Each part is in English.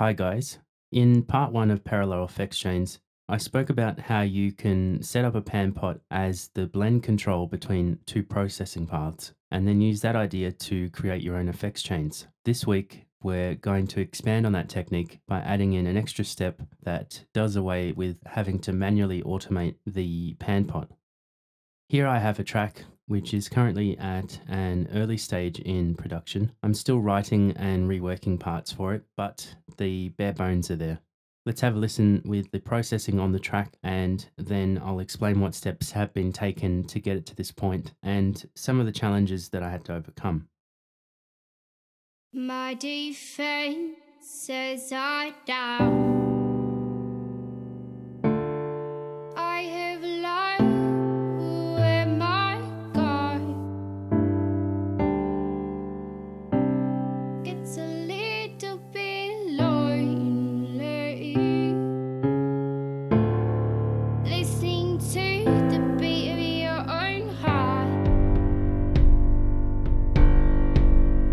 Hi guys. In part one of parallel effects chains, I spoke about how you can set up a pan pot as the blend control between two processing paths, and then use that idea to create your own effects chains. This week, we're going to expand on that technique by adding in an extra step that does away with having to manually automate the pan pot. Here I have a track which is currently at an early stage in production. I'm still writing and reworking parts for it, but the bare bones are there. Let's have a listen with the processing on the track, and then I'll explain what steps have been taken to get it to this point and some of the challenges that I had to overcome. My defense says I down. I have lied. Who am I, God? It's a little bit lonely. Listening to the beat of your own heart.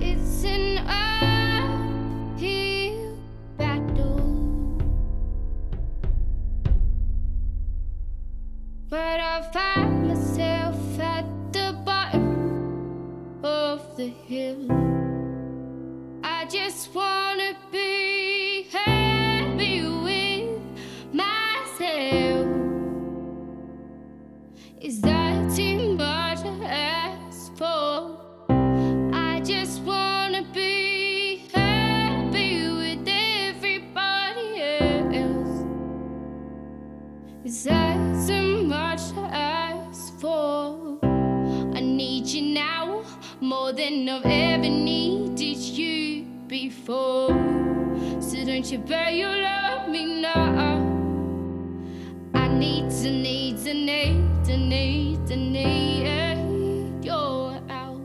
It's an uphill battle, but I find myself at the bottom of the hill. I just wanna be happy with myself. Is that too much to ask for? I just wanna be happy with everybody else. Is that too much to ask for? I need you now more than I've ever needed you before. So don't you bet you love me now. I need your help.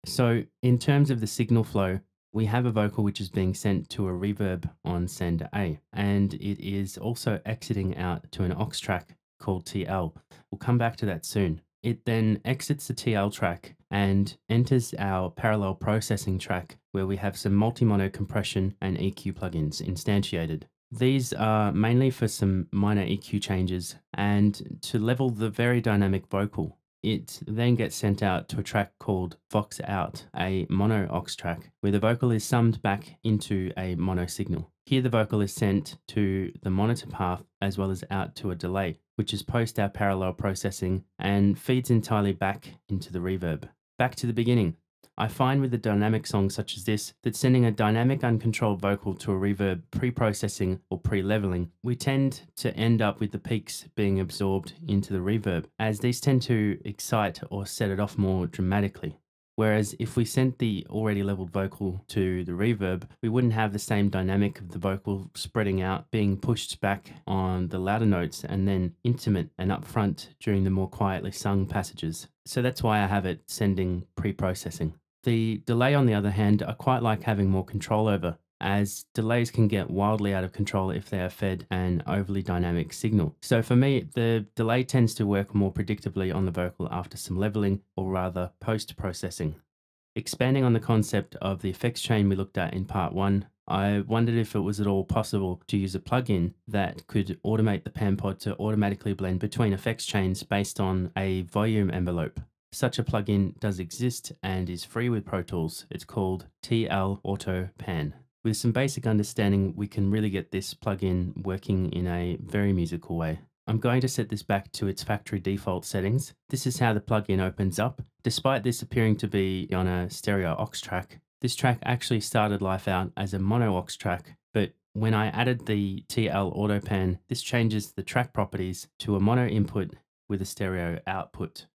So in terms of the signal flow, we have a vocal which is being sent to a reverb on sender A, and it is also exiting out to an aux track called TL. We'll come back to that soon. It then exits the TL track and enters our parallel processing track, where we have some multi-mono compression and EQ plugins instantiated. These are mainly for some minor EQ changes and to level the very dynamic vocal. It then gets sent out to a track called Vox Out, a mono aux track, where the vocal is summed back into a mono signal. Here the vocal is sent to the monitor path as well as out to a delay, which is post our parallel processing and feeds entirely back into the reverb. Back to the beginning. I find with a dynamic song such as this that sending a dynamic uncontrolled vocal to a reverb pre-processing or pre-leveling, we tend to end up with the peaks being absorbed into the reverb, as these tend to excite or set it off more dramatically. Whereas if we sent the already leveled vocal to the reverb, we wouldn't have the same dynamic of the vocal spreading out, being pushed back on the louder notes and then intimate and upfront during the more quietly sung passages. So that's why I have it sending pre-processing. The delay, on the other hand, I quite like having more control over, as delays can get wildly out of control if they are fed an overly dynamic signal. So for me, the delay tends to work more predictably on the vocal after some leveling, or rather post-processing. Expanding on the concept of the effects chain we looked at in part one, I wondered if it was at all possible to use a plugin that could automate the pan pod to automatically blend between effects chains based on a volume envelope. Such a plugin does exist and is free with Pro Tools. It's called TL Auto Pan. With some basic understanding, we can really get this plugin working in a very musical way. I'm going to set this back to its factory default settings. This is how the plugin opens up. Despite this appearing to be on a stereo aux track, this track actually started life out as a mono aux track, but when I added the TL Auto Pan, this changes the track properties to a mono input with a stereo output.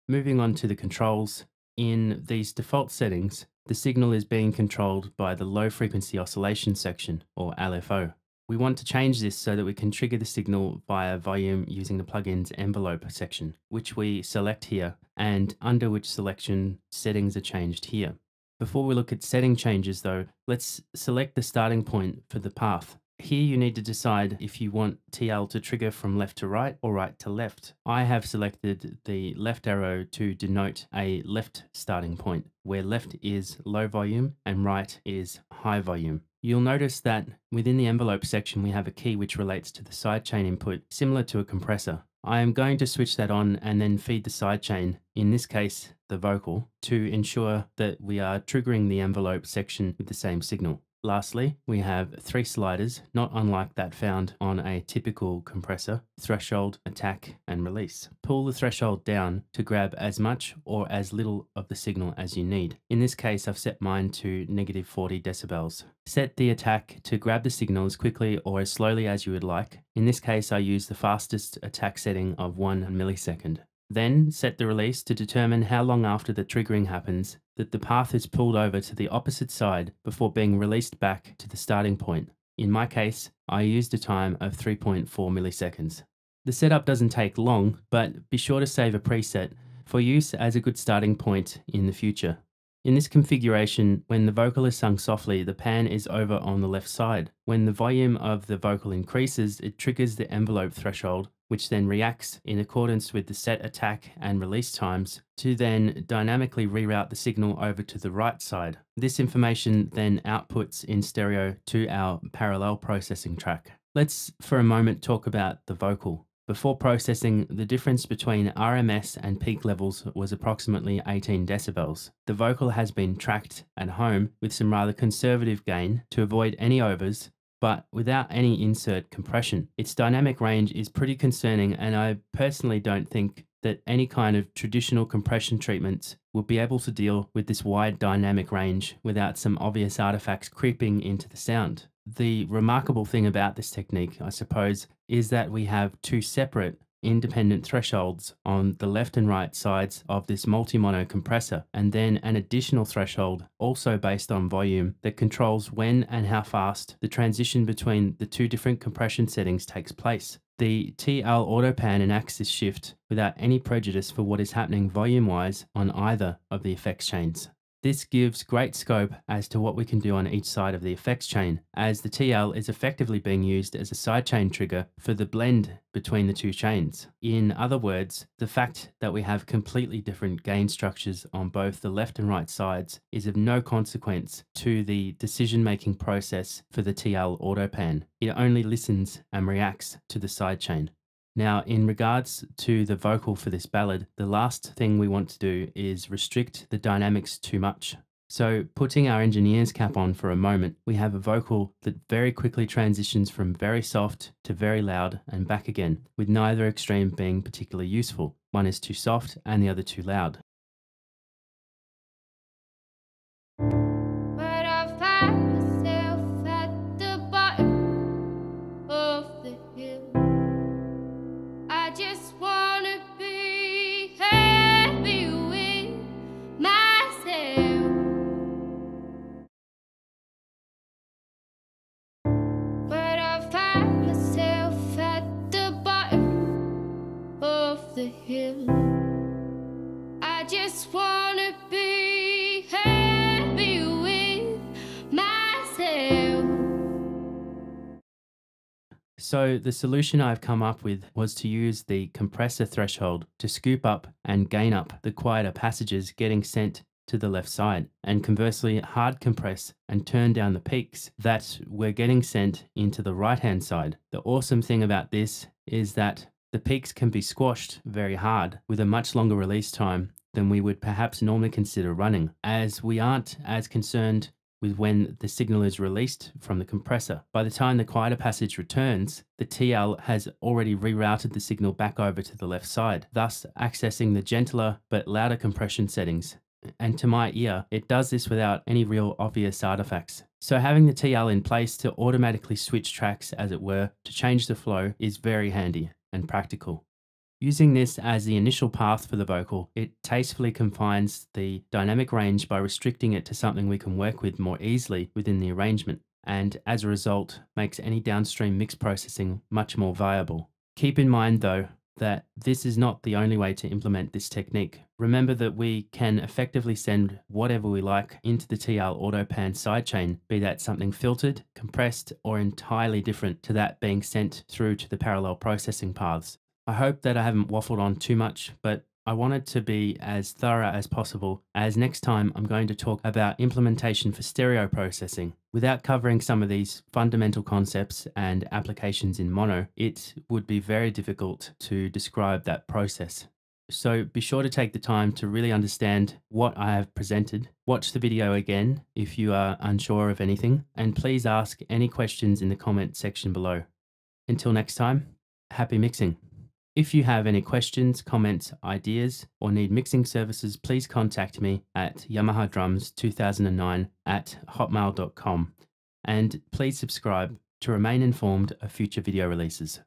Moving on to the controls, in these default settings, the signal is being controlled by the low frequency oscillation section, or LFO. We want to change this so that we can trigger the signal via volume using the plugin's envelope section, which we select here, and under which selection settings are changed here. Before we look at setting changes though, let's select the starting point for the path. Here you need to decide if you want TL to trigger from left to right or right to left. I have selected the left arrow to denote a left starting point, where left is low volume and right is high volume. You'll notice that within the envelope section we have a key which relates to the sidechain input, similar to a compressor. I am going to switch that on and then feed the sidechain, in this case the vocal, to ensure that we are triggering the envelope section with the same signal. Lastly, we have 3 sliders, not unlike that found on a typical compressor: threshold, attack, and release. Pull the threshold down to grab as much or as little of the signal as you need. In this case, I've set mine to -40 decibels. Set the attack to grab the signal as quickly or as slowly as you would like. In this case, I use the fastest attack setting of 1 millisecond. Then set the release to determine how long after the triggering happens that the path is pulled over to the opposite side before being released back to the starting point. In my case, I used a time of 3.4 milliseconds. The setup doesn't take long, but be sure to save a preset for use as a good starting point in the future. In this configuration, when the vocal is sung softly, the pan is over on the left side. When the volume of the vocal increases, it triggers the envelope threshold, which then reacts in accordance with the set attack and release times to then dynamically reroute the signal over to the right side. This information then outputs in stereo to our parallel processing track. Let's for a moment talk about the vocal. Before processing, the difference between RMS and peak levels was approximately 18 decibels. The vocal has been tracked at home with some rather conservative gain to avoid any overs, but without any insert compression. Its dynamic range is pretty concerning, and I personally don't think that any kind of traditional compression treatments will be able to deal with this wide dynamic range without some obvious artifacts creeping into the sound. The remarkable thing about this technique, I suppose, is that we have 2 separate independent thresholds on the left and right sides of this multi-mono compressor, and then an additional threshold also based on volume that controls when and how fast the transition between the 2 different compression settings takes place. The TL auto pan enacts this shift without any prejudice for what is happening volume-wise on either of the effects chains. This gives great scope as to what we can do on each side of the effects chain, as the TL is effectively being used as a sidechain trigger for the blend between the 2 chains. In other words, the fact that we have completely different gain structures on both the left and right sides is of no consequence to the decision-making process for the TL auto pan. It only listens and reacts to the sidechain. Now, in regards to the vocal for this ballad, the last thing we want to do is restrict the dynamics too much. So, putting our engineer's cap on for a moment, we have a vocal that very quickly transitions from very soft to very loud and back again, with neither extreme being particularly useful. One is too soft and the other too loud. But I find myself at the bottom of the hill. I just wanna be happy with myself. But I find myself at the bottom of the hill. I just wanna be happy with myself. So the solution I've come up with was to use the compressor threshold to scoop up and gain up the quieter passages getting sent to the left side, and conversely hard compress and turn down the peaks that were getting sent into the right hand side. The awesome thing about this is that the peaks can be squashed very hard with a much longer release time than we would perhaps normally consider running, as we aren't as concerned with when the signal is released from the compressor. By the time the quieter passage returns, the TL has already rerouted the signal back over to the left side, thus accessing the gentler but louder compression settings. And to my ear, it does this without any real obvious artifacts. So having the TL in place to automatically switch tracks, as it were, to change the flow is very handy and practical. Using this as the initial path for the vocal, it tastefully confines the dynamic range by restricting it to something we can work with more easily within the arrangement, and as a result, makes any downstream mix processing much more viable. Keep in mind though, that this is not the only way to implement this technique. Remember that we can effectively send whatever we like into the TL AutoPan sidechain, be that something filtered, compressed, or entirely different to that being sent through to the parallel processing paths. I hope that I haven't waffled on too much, but I wanted to be as thorough as possible, as next time I'm going to talk about implementation for stereo processing. Without covering some of these fundamental concepts and applications in mono, it would be very difficult to describe that process. So be sure to take the time to really understand what I have presented. Watch the video again if you are unsure of anything, and please ask any questions in the comment section below. Until next time, happy mixing. If you have any questions, comments, ideas, or need mixing services, please contact me at yamahadrums2009@hotmail.com, and please subscribe to remain informed of future video releases.